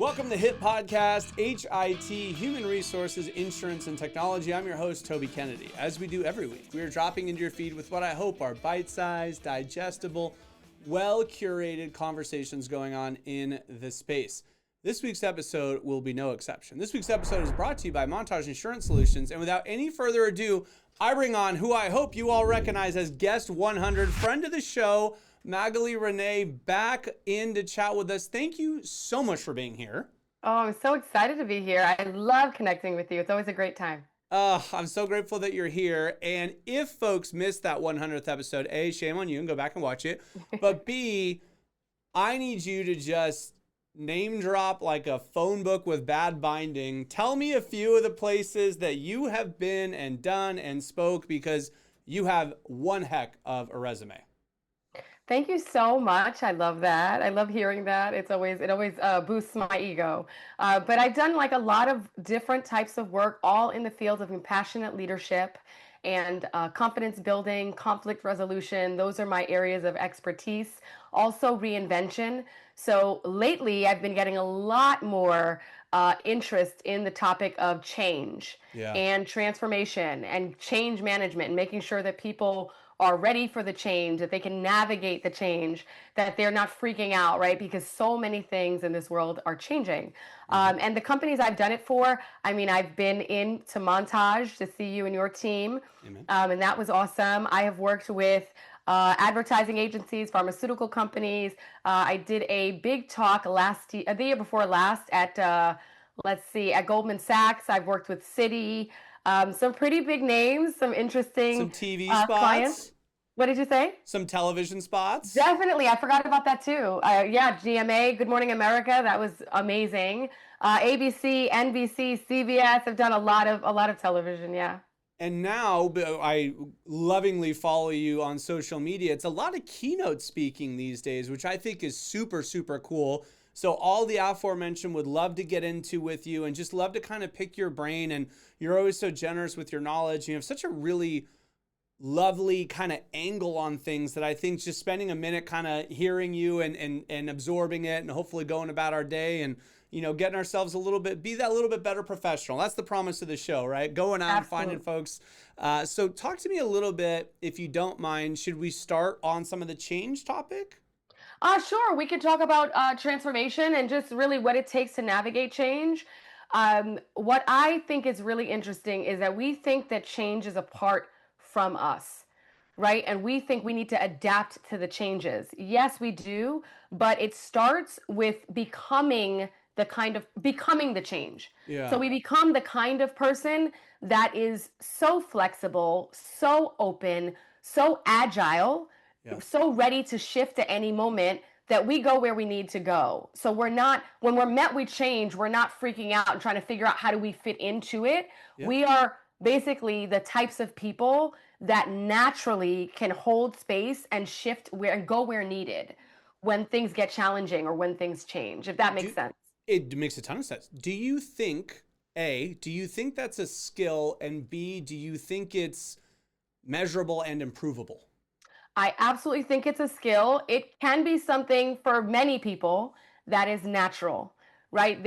Welcome to HIT Podcast, H.I.T, Human Resources, Insurance, and Technology. I'm your host, Toby Kennedy. As we do every week, we are dropping into your feed with what I hope are bite-sized, digestible, well-curated conversations going on in the space. This week's episode will be no exception. This week's episode is brought to you by Montage Insurance Solutions, and without any further ado, I bring on who I hope you all recognize as guest 100, friend of the show, Magalie René, back in to chat with us. Thank you so much for being here. Oh, I'm so excited to be here. I love connecting with you. It's always a great time. I'm so grateful that you're here. And if folks missed that 100th episode, A, shame on you and go back and watch it. But B, I need you to just name drop like a phone book with bad binding. Tell me a few of the places that you have been and done and spoke, because you have one heck of a resume. Thank you so much. I love that. I love hearing that. It always boosts my ego. But I've done like a lot of different types of work, all in the field of compassionate leadership and confidence building, conflict resolution. Those are my areas of expertise. Also reinvention. So lately, I've been getting a lot more interest in the topic of change and transformation and change management, and making sure that people are ready for the change, that they can navigate the change, that they're not freaking out, right? Because so many things in this world are changing. And the companies I've done it for, I mean, I've been into Montage to see you and your team, and that was awesome. I have worked with advertising agencies, pharmaceutical companies. I did a big talk the year before last at, at Goldman Sachs. I've worked with Citi. Some pretty big names, some interesting some TV spots. Clients. What did you say? Some television spots. Definitely. I forgot about that too. GMA, Good Morning America. That was amazing. ABC, NBC, CBS. I've done a lot of television. Yeah. And now I lovingly follow you on social media. It's a lot of keynote speaking these days, which I think is super, super cool. So all the aforementioned would love to get into with you, and just love to kind of pick your brain. And you're always so generous with your knowledge. You have such a really lovely kind of angle on things that I think just spending a minute kind of hearing you and absorbing it, and hopefully going about our day and, getting ourselves be that little bit better professional. That's the promise of the show, right? Going out and finding folks. So talk to me a little bit, if you don't mind. Should we start on some of the change topic? Sure. We could talk about transformation and just really what it takes to navigate change. What I think is really interesting is that we think that change is apart from us, right? And we think we need to adapt to the changes. Yes, we do, but it starts with becoming the change. Yeah. So we become the kind of person that is so flexible, so open, so agile, so ready to shift at any moment, that we go where we need to go. So when we're met with change, we're not freaking out and trying to figure out how do we fit into it. Yeah. We are basically the types of people that naturally can hold space and shift and go where needed when things get challenging or when things change, if that makes sense. It makes a ton of sense. Do you think that's a skill, and B, do you think it's measurable and improvable? I absolutely think it's a skill. It can be something for many people that is natural, right?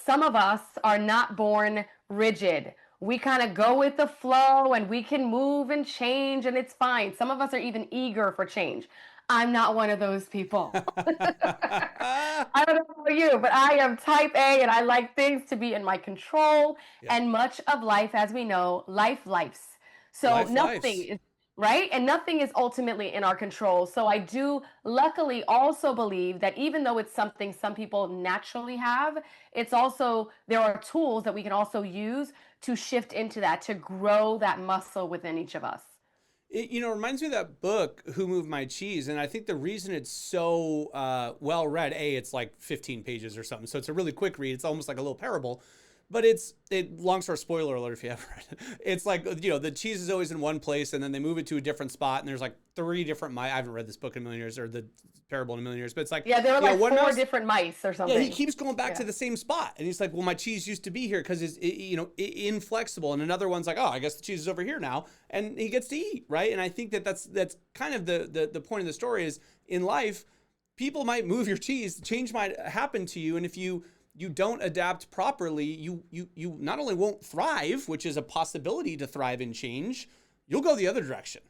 Some of us are not born rigid. We kind of go with the flow, and we can move and change, and it's fine. Some of us are even eager for change. I'm not one of those people. I don't know about you, but I am type A, and I like things to be in my control. Yeah. And much of life, as we know, lifes. So nothing is right. And nothing is ultimately in our control. So I do luckily also believe that even though it's something some people naturally have, there are tools that we can also use to shift into that, to grow that muscle within each of us. It reminds me of that book, Who Moved My Cheese? And I think the reason it's so well read, it's like 15 pages or something. So it's a really quick read. It's almost like a little parable. But long story, spoiler alert if you haven't read it. It's like, the cheese is always in one place, and then they move it to a different spot, and there's like 3 different mice. I haven't read this book in a million years, or the parable in a million years, but it's like... Yeah, there were like 4 different mice or something. Yeah, he keeps going back to the same spot. And he's like, well, my cheese used to be here because it's, inflexible. And another one's like, oh, I guess the cheese is over here now. And he gets to eat, right? And I think that's kind of the point of the story is, in life, people might move your cheese, change might happen to you, and if you you don't adapt properly, you not only won't thrive, which is a possibility to thrive in change, you'll go the other direction.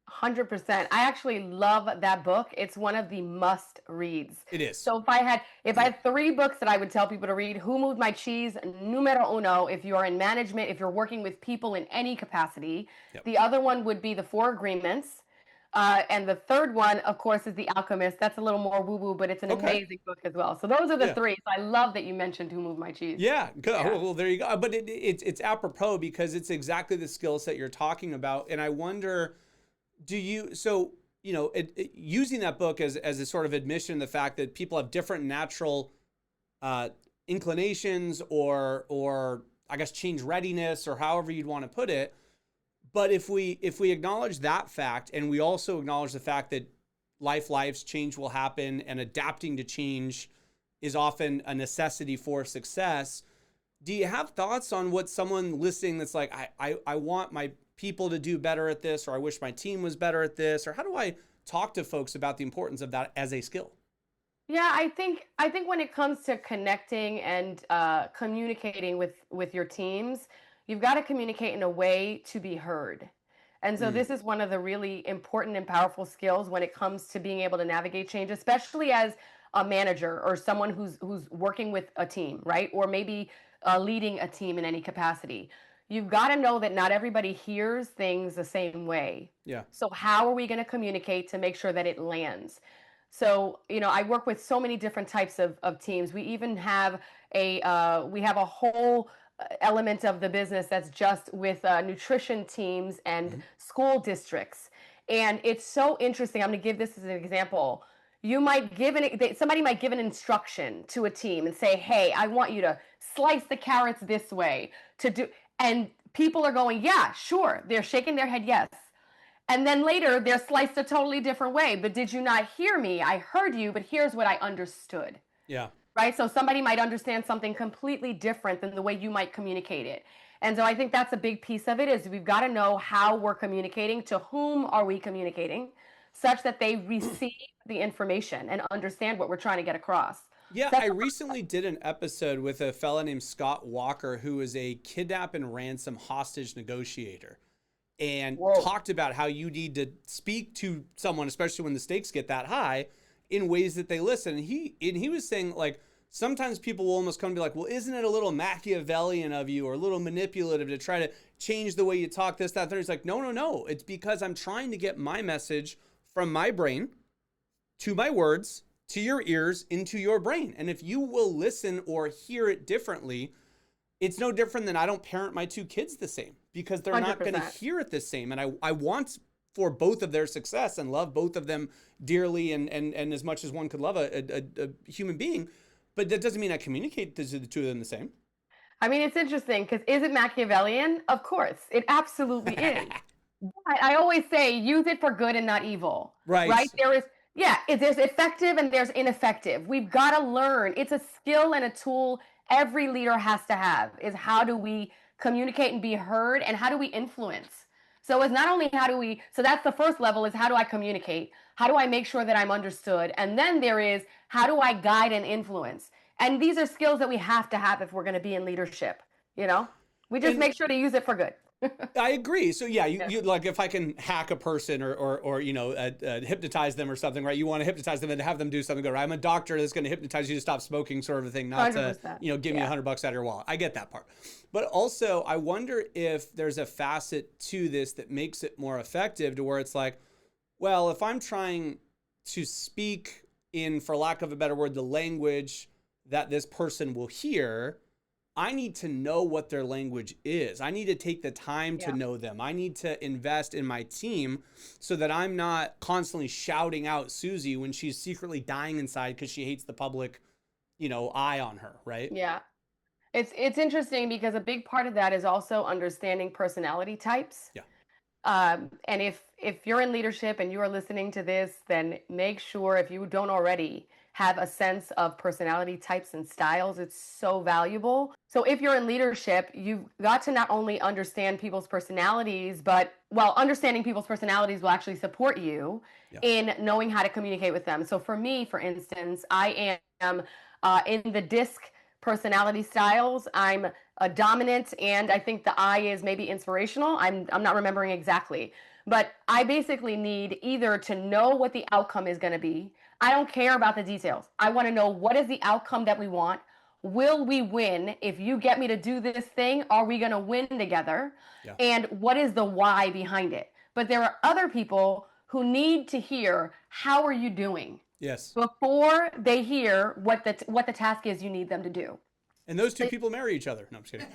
100%. I actually love that book. It's one of the must reads. It is. So if I had three books that I would tell people to read, Who Moved My Cheese, numero uno, if you are in management, if you're working with people in any capacity. Yep. The other one would be The Four Agreements. And the third one, of course, is The Alchemist. That's a little more woo-woo, but it's an amazing book as well. So those are the Yeah. three. So I love that you mentioned Who Moved My Cheese. Yeah, good. Yeah. Well, there you go. But it's apropos because it's exactly the skill set you're talking about. And I wonder, using that book as a sort of admission, the fact that people have different natural inclinations or I guess change readiness or however you'd want to put it. But if we acknowledge that fact, and we also acknowledge the fact that life's change will happen and adapting to change is often a necessity for success, do you have thoughts on what someone listening that's like, I want my people to do better at this, or I wish my team was better at this, or how do I talk to folks about the importance of that as a skill? Yeah, I think when it comes to connecting and communicating with your teams, you've got to communicate in a way to be heard. And so Mm, this is one of the really important and powerful skills when it comes to being able to navigate change, especially as a manager or someone who's working with a team, right? Or maybe leading a team in any capacity. You've got to know that not everybody hears things the same way. yeah. So how are we going to communicate to make sure that it lands? So, I work with so many different types of teams. We even have a whole element of the business that's just with nutrition teams and Mm-hmm. school districts. And it's so interesting. I'm going to give this as an example. Somebody might give an instruction to a team and say, "Hey, I want you to slice the carrots this way to do," and people are going, "Yeah, sure." They're shaking their head, yes. And then later they're sliced a totally different way. But did you not hear me? I heard you, but here's what I understood. Yeah. Right? So somebody might understand something completely different than the way you might communicate it. And so I think that's a big piece of it is we've got to know how we're communicating, to whom are we communicating, such that they receive the information and understand what we're trying to get across. Yeah, So I that's recently did an episode with a fella named Scott Walker, who is a kidnap and ransom hostage negotiator, and whoa. talked about how you need to speak to someone, especially when the stakes get that high, in ways that they listen. And he was saying, like, sometimes people will almost come and be like, well, isn't it a little Machiavellian of you or a little manipulative to try to change the way you talk, this, that, third? He's like, no, no, no. It's because I'm trying to get my message from my brain to my words, to your ears, into your brain. And if you will listen or hear it differently, it's no different than I don't parent my two kids the same because they're not going to 100%. hear it the same. And I want for both of their success and love both of them dearly and as much as one could love a human being. But that doesn't mean I communicate to the two of them the same. I mean, it's interesting because is it Machiavellian? Of course, it absolutely is. I always say use it for good and not evil, Right. right? There's effective and there's ineffective. We've got to learn. It's a skill and a tool every leader has to have is how do we communicate and be heard and how do we influence? So it's not only so that's the first level is how do I communicate? How do I make sure that I'm understood? And then there is how do I guide and influence? And these are skills that we have to have if we're going to be in leadership, you know? We just And make sure to use it for good. I agree. So yeah, Yeah. you like if I can hack a person or hypnotize them or something, right? You want to hypnotize them and have them do something good, right? I'm a doctor that's going to hypnotize you to stop smoking, sort of a thing, not to 100%. give me Yeah. $100 out of your wallet. I get that part, but also I wonder if there's a facet to this that makes it more effective, to where it's like, well, if I'm trying to speak in, for lack of a better word, the language that this person will hear, I need to know what their language is. I need to take the time to Yeah. know them. I need to invest in my team so that I'm not constantly shouting out Susie when she's secretly dying inside because she hates the public, eye on her, right? Yeah. It's interesting because a big part of that is also understanding personality types. Yeah. And if you're in leadership and you are listening to this, then make sure, if you don't already, have a sense of personality types and styles. It's so valuable. So if you're in leadership, you've got to not only understand people's personalities, but understanding people's personalities will actually support you Yeah. in knowing how to communicate with them. So for me, for instance, I am in the DISC personality styles. I'm a dominant, and I think the I is maybe inspirational. I'm not remembering exactly. But I basically need either to know what the outcome is going to be. I don't care about the details. I want to know what is the outcome that we want. Will we win? If you get me to do this thing, are we going to win together? Yeah. And what is the why behind it? But there are other people who need to hear, how are you doing? Yes. Before they hear what the task is you need them to do. And those two people marry each other. No, I'm just kidding.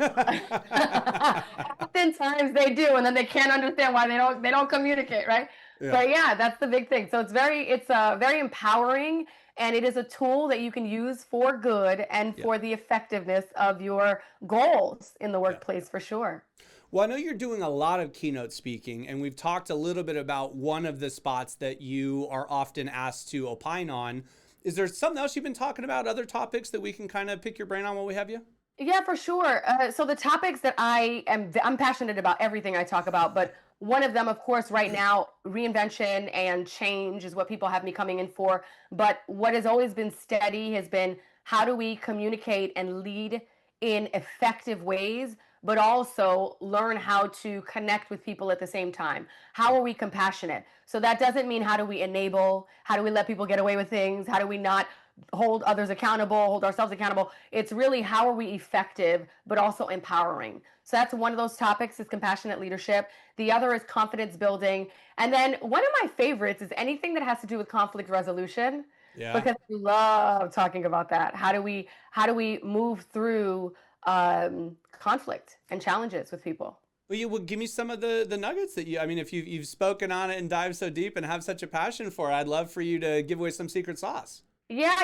Oftentimes they do, and then they can't understand why they don't communicate, right? Yeah. But yeah, that's the big thing. So it's very empowering, and it is a tool that you can use for good and for the effectiveness of your goals in the workplace for sure. Well, I know you're doing a lot of keynote speaking, and we've talked a little bit about one of the spots that you are often asked to opine on. Is there something else you've been talking about, other topics that we can kind of pick your brain on while we have you? Yeah, for sure. So the topics that I'm passionate about everything I talk about, but one of them, of course, right now, reinvention and change is what people have me coming in for. But what has always been steady has been, how do we communicate and lead in effective ways, but also learn how to connect with people at the same time? How are we compassionate? So that doesn't mean how do we enable, how do we let people get away with things, how do we not hold others accountable, hold ourselves accountable. It's really, how are we effective, but also empowering. So that's one of those topics, is compassionate leadership. The other is confidence building. And then one of my favorites is anything that has to do with conflict resolution. Yeah. Because I love talking about that. How do we move through conflict and challenges with people? Well, you will give me some of the nuggets that I mean, if you've spoken on it and dived so deep and have such a passion for it, I'd love for you to give away some secret sauce. Yeah,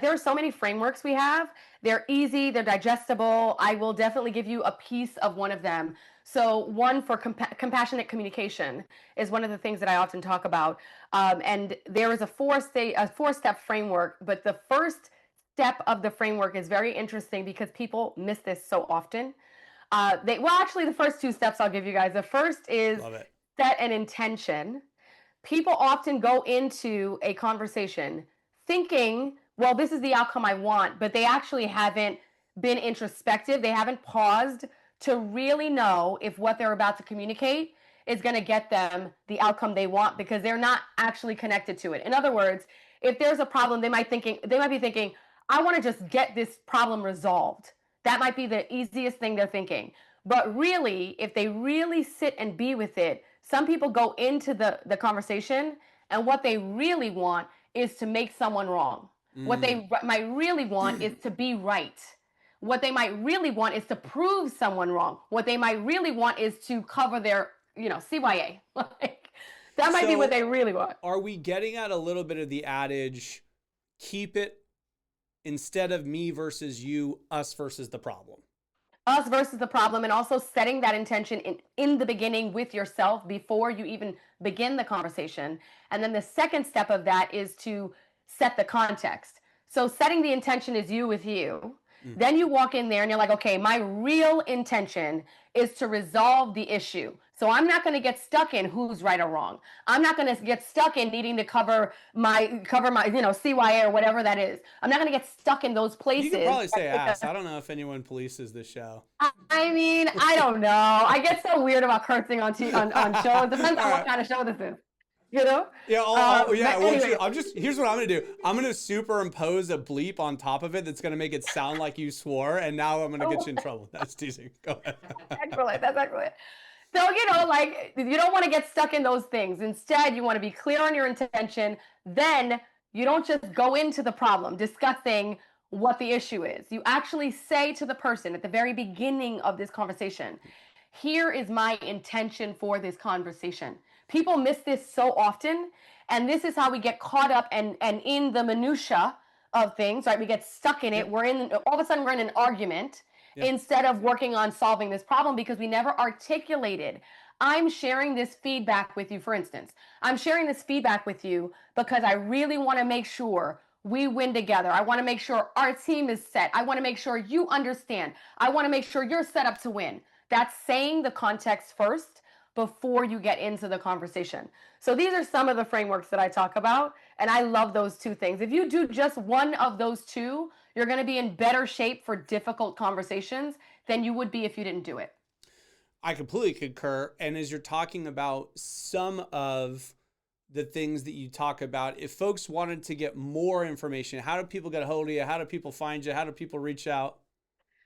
there are so many frameworks we have. They're easy, they're digestible. I will definitely give you a piece of one of them. So one for compassionate communication is one of the things that I often talk about. And there is a four-step framework, but the first step of the framework is very interesting because people miss this so often. Actually, the first two steps I'll give you guys. The first is set an intention. People often go into a conversation thinking, well, this is the outcome I want, but they actually haven't been introspective. They haven't paused to really know if what they're about to communicate is going to get them the outcome they want, because they're not actually connected to it. In other words, if there's a problem, they might be thinking, I want to just get this problem resolved. That might be the easiest thing they're thinking. But really, if they really sit and be with it, some people go into the conversation, and what they really want is to make someone wrong. What they might really want is to be right. What they might really want is to prove someone wrong. What they might really want is to cover their, CYA. That might be what they really want. Are we getting at a little bit of the adage, keep it, instead of me versus you, us versus the problem? Us versus the problem, and also setting that intention in the beginning with yourself before you even begin the conversation. And then the second step of that is to set the context. So setting the intention is you with you. Then you walk in there and you're like, okay, my real intention is to resolve the issue. So I'm not going to get stuck in who's right or wrong. I'm not going to get stuck in needing to cover my CYA or whatever that is. I'm not going to get stuck in those places. You could probably say ass. I don't know if anyone polices this show. I mean, I don't know. I get so weird about cursing on shows. Depends on what kind of show this is. Yeah. Anyway. Here's what I'm gonna do. I'm gonna superimpose a bleep on top of it that's gonna make it sound like you swore, and now I'm gonna get you in trouble. That's teasing. Go ahead. That's excellent. So, you don't want to get stuck in those things. Instead, you want to be clear on your intention. Then you don't just go into the problem discussing what the issue is. You actually say to the person at the very beginning of this conversation, here is my intention for this conversation. People miss this so often, and this is how we get caught up and in the minutia of things, right? We get stuck in it. All of a sudden we're in an argument instead of working on solving this problem, because we never articulated. I'm sharing this feedback with you, for instance. I'm sharing this feedback with you because I really want to make sure we win together. I want to make sure our team is set. I want to make sure you understand. I want to make sure you're set up to win. That's saying the context first, before you get into the conversation. So these are some of the frameworks that I talk about, and I love those two things. If you do just one of those two, you're going to be in better shape for difficult conversations than you would be if you didn't do it. I completely concur. And as you're talking about some of the things that you talk about, if folks wanted to get more information, how do people get a hold of you? How do people find you? How do people reach out?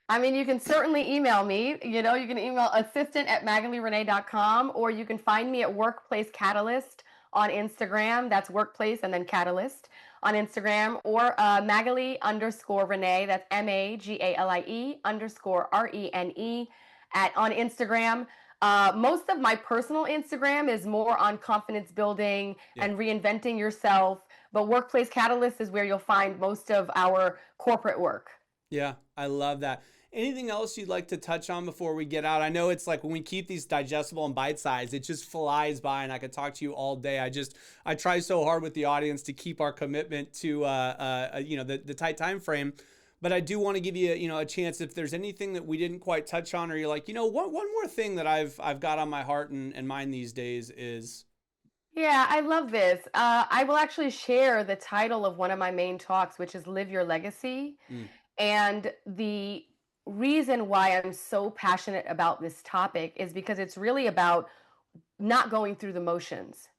I mean, you can certainly email me. You know, you can email assistant@magalierené.com, or you can find me at Workplace Catalyst on Instagram. That's Workplace and then Catalyst on Instagram, or Magalie_René. That's MAGALIE_RENE on Instagram. Most of my personal Instagram is more on confidence building and reinventing yourself. But Workplace Catalyst is where you'll find most of our corporate work. Yeah, I love that. Anything else you'd like to touch on before we get out? I know it's like when we keep these digestible and bite-sized, it just flies by, and I could talk to you all day. I try so hard with the audience to keep our commitment to the tight time frame. But I do want to give you a chance if there's anything that we didn't quite touch on, or you're like, one more thing that I've got on my heart and mind these days is. Yeah, I love this. I will actually share the title of one of my main talks, which is Live Your Legacy. And the reason why I'm so passionate about this topic is because it's really about not going through the motions.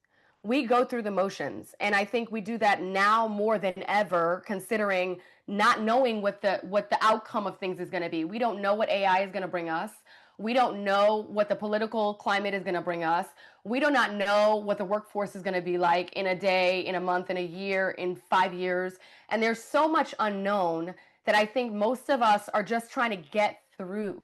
We go through the motions, and I think we do that now more than ever, considering not knowing what the outcome of things is going to be. We don't know what AI is going to bring us. We don't know what the political climate is going to bring us. We do not know what the workforce is going to be like in a day, in a month, in a year, in 5 years. And there's so much unknown that I think most of us are just trying to get through.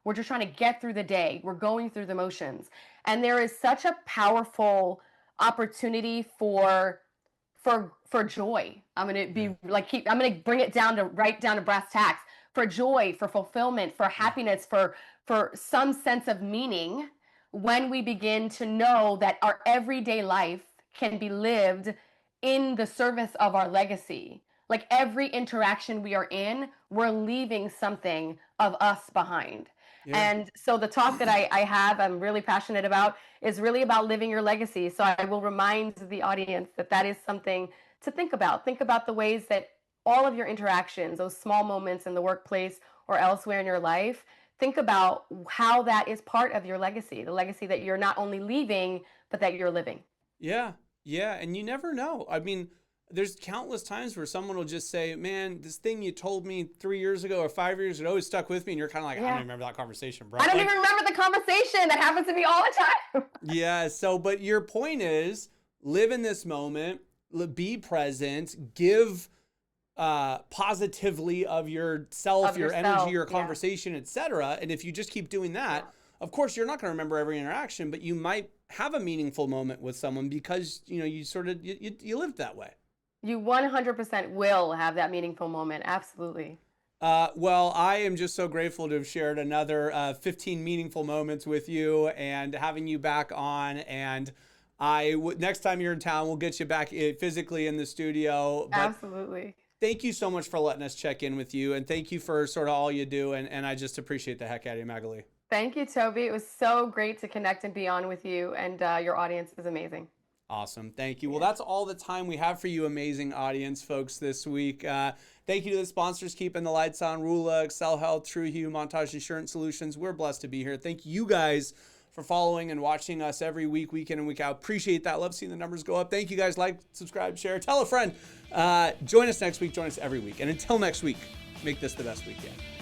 We're just trying to get through the day. We're going through the motions. And there is such a powerful opportunity for joy. I'm going to be I'm going to bring it down to brass tacks, for joy, for fulfillment, for happiness, for some sense of meaning, when we begin to know that our everyday life can be lived in the service of our legacy. Like every interaction we are in, we're leaving something of us behind. Yeah. And so the talk that I have, I'm really passionate about, is really about living your legacy. So I will remind the audience that is something to think about. Think about the ways that all of your interactions, those small moments in the workplace or elsewhere in your life, think about how that is part of your legacy, the legacy that you're not only leaving, but that you're living. Yeah. Yeah. And you never know. I mean, there's countless times where someone will just say, man, this thing you told me 3 years ago or 5 years ago always stuck with me. And you're kind of like, I don't even remember that conversation, bro. I don't even remember the conversation. That happens to me all the time. Yeah. So, but your point is, live in this moment, be present, give positively of yourself, your energy, your conversation, etc. And if you just keep doing that, of course, you're not going to remember every interaction, but you might have a meaningful moment with someone because, you sort of, you lived that way. You 100% will have that meaningful moment. Absolutely. Well, I am just so grateful to have shared another 15 meaningful moments with you and having you back on. And next time you're in town, we'll get you back physically in the studio. But absolutely. Thank you so much for letting us check in with you. And thank you for sort of all you do. And I just appreciate the heck out of you, Magalie. Thank you, Toby. It was so great to connect and be on with you. And your audience is amazing. Awesome. Thank you. Well, that's all the time we have for you, amazing audience, folks, this week. Thank you to the sponsors keeping the lights on: Rula, Excel Health, TrueHue, Montage Insurance Solutions. We're blessed to be here. Thank you guys for following and watching us every week, week in and week out. Appreciate that. Love seeing the numbers go up. Thank you guys. Like, subscribe, share, tell a friend. Join us next week. Join us every week. And until next week, make this the best week yet.